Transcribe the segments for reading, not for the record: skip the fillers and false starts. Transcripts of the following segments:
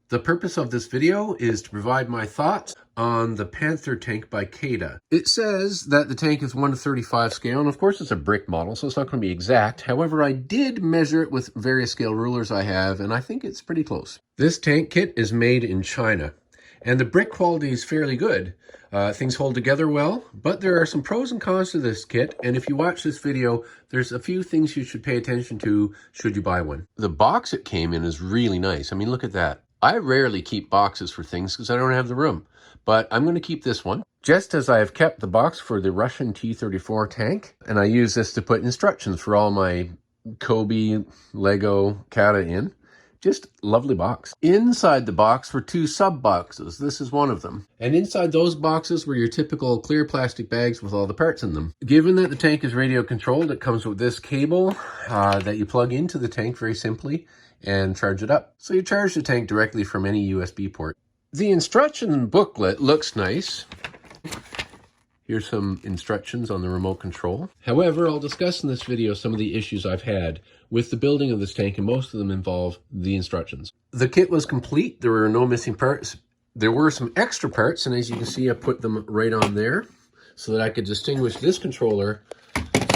The purpose of this video is to provide my thoughts on the Panther tank by CADA. It says that the tank is 1:35 scale, and of course it's a brick model, so it's not going to be exact. However, I did measure it with various scale rulers I have, and I think it's pretty close. This tank kit is made in China, and the brick quality is fairly good. Things hold together well, but there are some pros and cons to this kit, and if you watch this video, there's a few things you should pay attention to should you buy one. The box it came in is really nice. I mean, look at that. I rarely keep boxes for things because I don't have the room, but I'm going to keep this one, just as I have kept the box for the Russian T-34 tank, and I use this to put instructions for all my Kobe, Lego, CADA in. Just lovely box. Inside the box were two sub boxes. This is one of them. And inside those boxes were your typical clear plastic bags with all the parts in them. Given that the tank is radio controlled, it comes with this cable that you plug into the tank very simply and charge it up. So you charge the tank directly from any USB port. The instruction booklet looks nice. Here's some instructions on the remote control. However, I'll discuss in this video some of the issues I've had with the building of this tank, and most of them involve the instructions. The kit was complete. There were no missing parts. There were some extra parts, and as you can see, I put them right on there so that I could distinguish this controller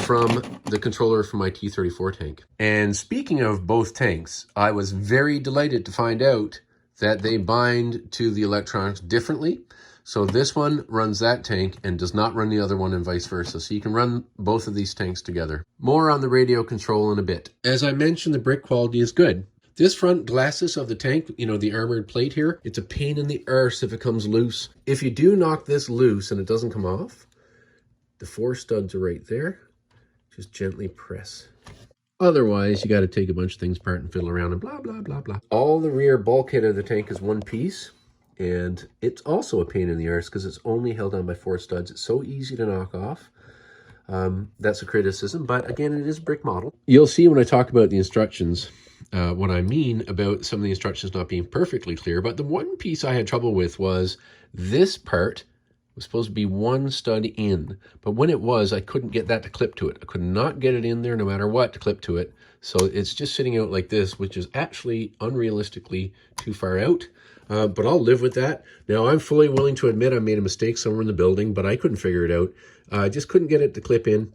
from the controller from my T-34 tank. And speaking of both tanks, I was very delighted to find out that they bind to the electronics differently. So this one runs that tank and does not run the other one, and vice versa. So you can run both of these tanks together. More on the radio control in a bit. As I mentioned, the brick quality is good. This front glasses of the tank, you know, the armored plate here, it's a pain in the arse if it comes loose. If you do knock this loose and it doesn't come off, the 4 studs are right there. Just gently press. Otherwise, you got to take a bunch of things apart and fiddle around and blah, blah, blah, blah. All the rear bulkhead of the tank is one piece. And it's also a pain in the arse because it's only held on by 4 studs. It's so easy to knock off. That's a criticism, but again, it is a brick model. You'll see when I talk about the instructions, what I mean about some of the instructions not being perfectly clear. But the one piece I had trouble with was this part was supposed to be 1 stud in. But when it was, I couldn't get that to clip to it. I could not get it in there no matter what to clip to it. So it's just sitting out like this, which is actually unrealistically too far out. But I'll live with that. Now, I'm fully willing to admit I made a mistake somewhere in the building, but I couldn't figure it out. I just couldn't get it to clip in.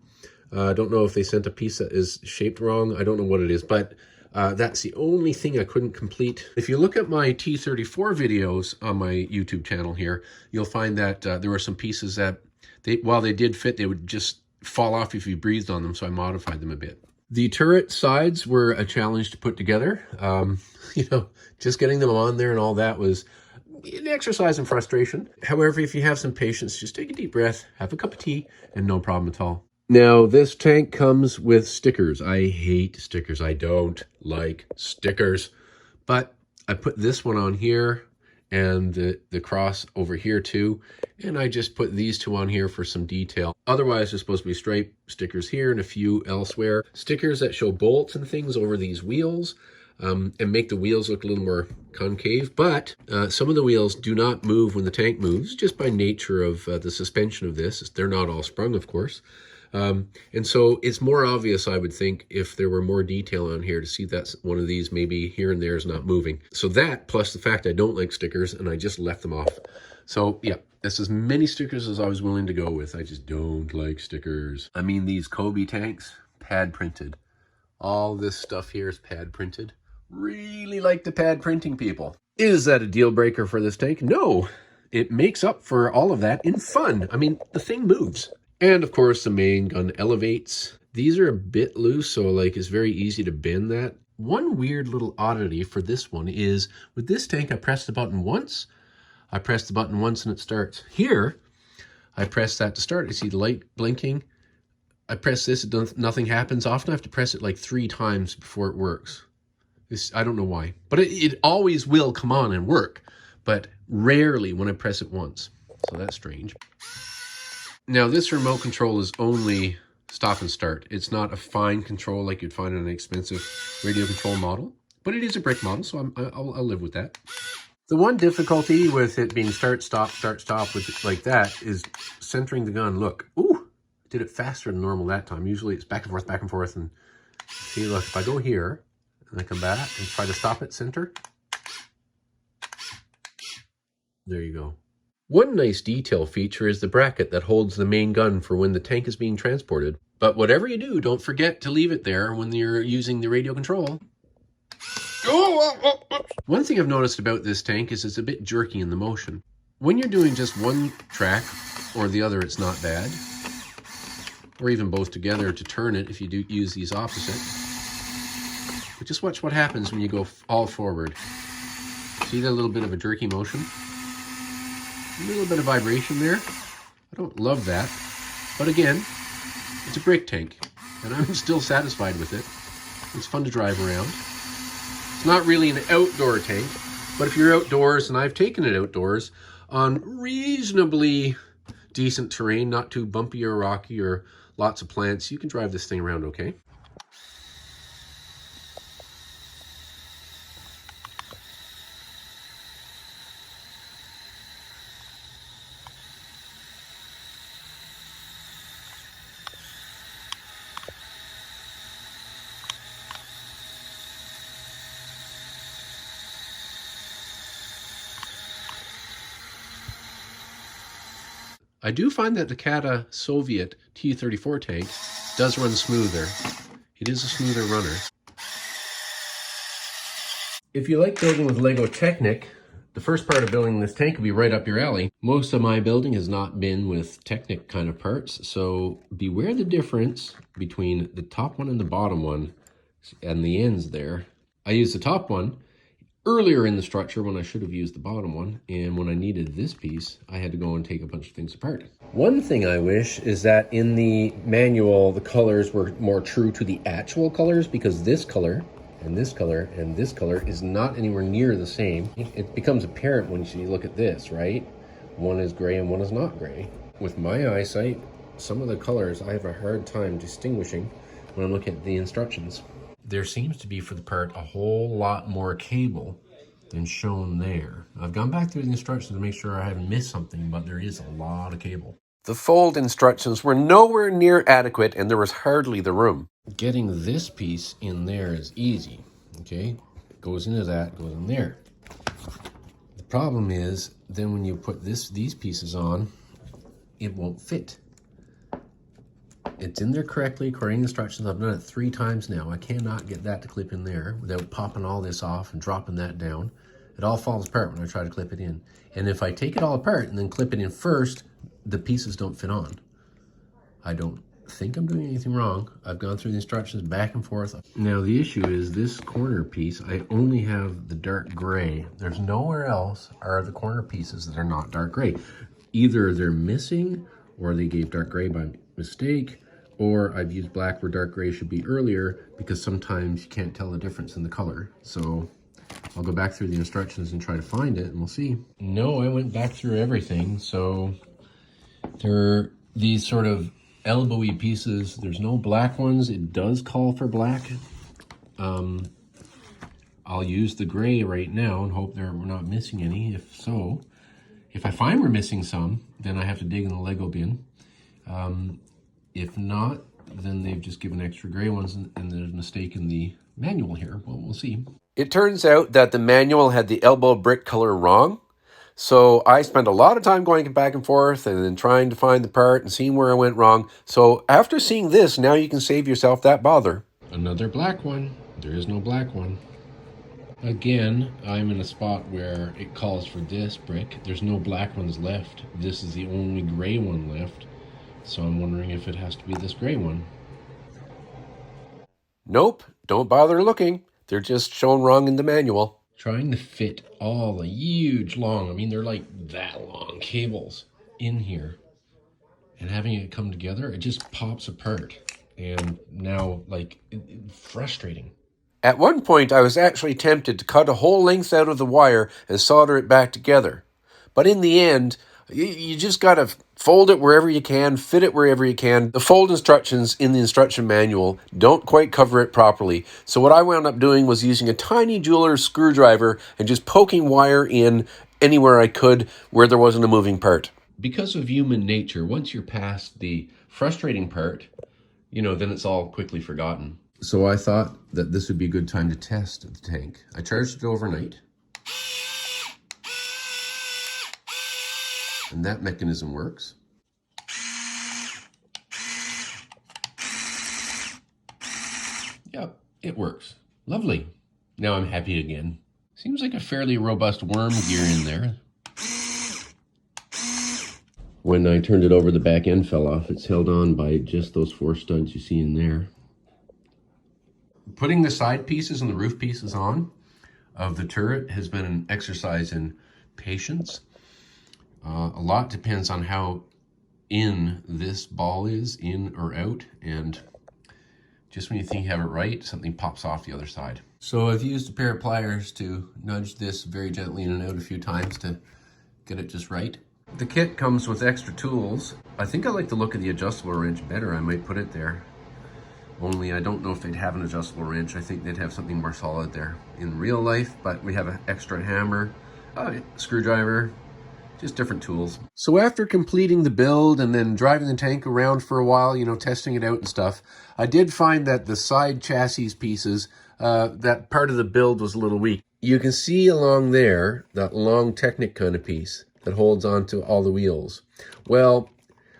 I don't know if they sent a piece that is shaped wrong. I don't know what it is, but that's the only thing I couldn't complete. If you look at my T-34 videos on my YouTube channel here, you'll find that there were some pieces that, while they did fit, they would just fall off if you breathed on them, so I modified them a bit. The turret sides were a challenge to put together. You know, just getting them on there and all that was an exercise in frustration. However, if you have some patience, just take a deep breath, have a cup of tea, and no problem at all. Now, this tank comes with stickers. I hate stickers. I don't like stickers. But I put this one on here and the cross over here too. And I just put these 2 on here for some detail. Otherwise, there's supposed to be stripe stickers here and a few elsewhere. Stickers that show bolts and things over these wheels. And make the wheels look a little more concave. But some of the wheels do not move when the tank moves, just by nature of the suspension of this. They're not all sprung, of course. And so it's more obvious, I would think, if there were more detail on here to see that one of these maybe here and there is not moving. So that, plus the fact I don't like stickers, and I just left them off. So yeah, that's as many stickers as I was willing to go with. I just don't like stickers. I mean, these Kobe tanks, pad printed. All this stuff here is pad printed. Really like the pad printing, people. Is that a deal breaker for this tank? No. It makes up for all of that in fun. I mean, the thing moves. And of course, the main gun elevates. These are a bit loose, so like it's very easy to bend that. One weird little oddity for this one is with this tank, I press the button once. I press the button once and it starts. Here, I press that to start. I see the light blinking. I press this, nothing happens. Often I have to press it like 3 times before it works. I don't know why, but it always will come on and work, but rarely when I press it once. So that's strange. Now, this remote control is only stop and start. It's not a fine control like you'd find in an expensive radio control model, but it is a brick model, so I'll live with that. The one difficulty with it being start, stop with it like that is centering the gun. Look, ooh, I did it faster than normal that time. Usually it's back and forth, and see, look, if I go here, and I come back and try to stop it center, There you go. One nice detail feature is the bracket that holds the main gun for when the tank is being transported. But whatever you do, don't forget to leave it there when you're using the radio control. One thing I've noticed about this tank is it's a bit jerky in the motion. When you're doing just one track or the other, it's not bad. Or even both together to turn it if you do use these opposite. But just watch what happens when you go all forward. See that little bit of a jerky motion? A little bit of vibration there. I don't love that. But again, it's a brake tank, and I'm still satisfied with it. It's fun to drive around. It's not really an outdoor tank, but if you're outdoors, and I've taken it outdoors, on reasonably decent terrain, not too bumpy or rocky or lots of plants, you can drive this thing around okay. I do find that the CADA Soviet T-34 tank does run smoother. It is a smoother runner. If you like building with Lego Technic, the first part of building this tank will be right up your alley. Most of my building has not been with Technic kind of parts, so beware the difference between the top one and the bottom one and the ends there. I used the top one earlier in the structure when I should have used the bottom one, and when I needed this piece, I had to go and take a bunch of things apart. One thing I wish is that in the manual, the colors were more true to the actual colors, because this color and this color and this color is not anywhere near the same. It becomes apparent when you look at this, right? One is gray and one is not gray. With my eyesight, some of the colors I have a hard time distinguishing when I'm looking at the instructions. There seems to be, for the part, a whole lot more cable than shown there. I've gone back through the instructions to make sure I haven't missed something, but there is a lot of cable. The fold instructions were nowhere near adequate, and there was hardly the room. Getting this piece in there is easy, okay? It goes into that, goes in there. The problem is, then when you put these pieces on, it won't fit. It's in there correctly according to instructions. I've done it 3 times now. I cannot get that to clip in there without popping all this off and dropping that down. It all falls apart when I try to clip it in. And if I take it all apart and then clip it in first, the pieces don't fit on. I don't think I'm doing anything wrong. I've gone through the instructions back and forth. Now the issue is this corner piece, I only have the dark gray. There's nowhere else are the corner pieces that are not dark gray. Either they're missing or they gave dark gray by mistake, or I've used black where dark gray should be earlier, because sometimes you can't tell the difference in the color. So I'll go back through the instructions and try to find it, and we'll see. No, I went back through everything. So there are these sort of elbowy pieces. There's no black ones. It does call for black. I'll use the gray right now and hope we're not missing any. If so, if I find we're missing some, then I have to dig in the Lego bin. If not, then they've just given extra gray ones, and there's a mistake in the manual here. Well, we'll see. It turns out that the manual had the elbow brick color wrong. So I spent a lot of time going back and forth and then trying to find the part and seeing where I went wrong. So after seeing this, now you can save yourself that bother. Another black one. There is no black one. Again, I'm in a spot where it calls for this brick. There's no black ones left. This is the only gray one left. So I'm wondering if it has to be this gray one. Nope, don't bother looking. They're just shown wrong in the manual. Trying to fit all the huge long, I mean they're like that long cables in here, and having it come together, it just pops apart. And now, like, frustrating. At one point, I was actually tempted to cut a whole length out of the wire and solder it back together. But in the end, you just got to fold it wherever you can, fit it wherever you can. The fold instructions in the instruction manual don't quite cover it properly. So what I wound up doing was using a tiny jeweler's screwdriver and just poking wire in anywhere I could where there wasn't a moving part. Because of human nature, once you're past the frustrating part, then it's all quickly forgotten. So I thought that this would be a good time to test the tank. I charged it overnight. And that mechanism works. Yep, it works. Lovely. Now I'm happy again. Seems like a fairly robust worm gear in there. When I turned it over, the back end fell off. It's held on by just those 4 studs you see in there. Putting the side pieces and the roof pieces on of the turret has been an exercise in patience. A lot depends on how in this ball is, in or out, and just when you think you have it right, something pops off the other side. So I've used a pair of pliers to nudge this very gently in and out a few times to get it just right. The kit comes with extra tools. I think I like the look of the adjustable wrench better. I might put it there. Only I don't know if they'd have an adjustable wrench. I think they'd have something more solid there in real life, but we have an extra hammer, screwdriver, just different tools. So after completing the build and then driving the tank around for a while, you know, testing it out and stuff, I did find that the side chassis pieces, that part of the build was a little weak. You can see along there, that long Technic kind of piece that holds onto all the wheels. Well,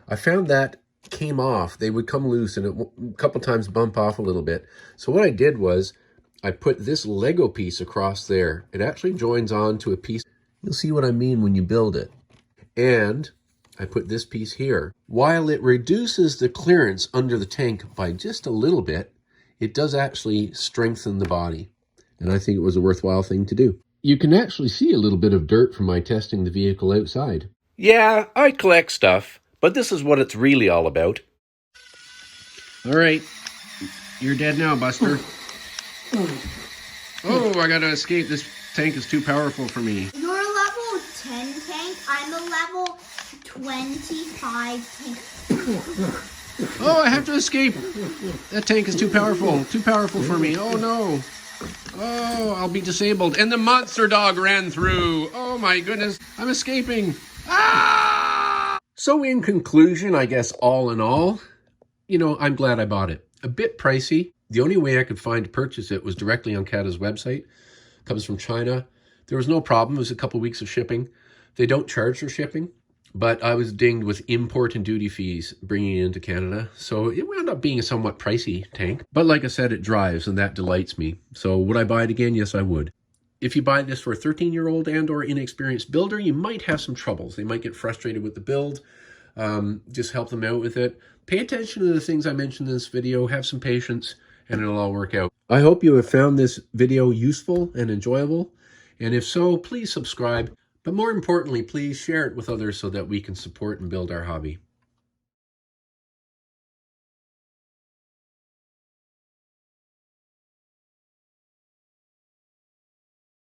I found that came off. They would come loose and a couple times bump off a little bit. So what I did was I put this Lego piece across there. It actually joins on to a piece. You'll see what I mean when you build it. And I put this piece here. While it reduces the clearance under the tank by just a little bit, it does actually strengthen the body. And I think it was a worthwhile thing to do. You can actually see a little bit of dirt from my testing the vehicle outside. Yeah, I collect stuff, but this is what it's really all about. All right, you're dead now, Buster. Oh, I gotta escape. This tank is too powerful for me. You're a level 10 tank. I'm a level 25 tank. Oh, I have to escape. That tank is too powerful. Too powerful for me. Oh, no. Oh, I'll be disabled. And the monster dog ran through. Oh, my goodness. I'm escaping. Ah! So in conclusion, I guess all in all, you know, I'm glad I bought it. A bit pricey. The only way I could find to purchase it was directly on CADA's website. It comes from China. There was no problem. It was a couple weeks of shipping. They don't charge for shipping, but I was dinged with import and duty fees bringing it into Canada. So it wound up being a somewhat pricey tank. But like I said, it drives and that delights me. So would I buy it again? Yes, I would. If you buy this for a 13-year-old and or inexperienced builder, you might have some troubles. They might get frustrated with the build. Just help them out with it. Pay attention to the things I mentioned in this video. Have some patience and it'll all work out. I hope you have found this video useful and enjoyable. And if so, please subscribe. But more importantly, please share it with others so that we can support and build our hobby.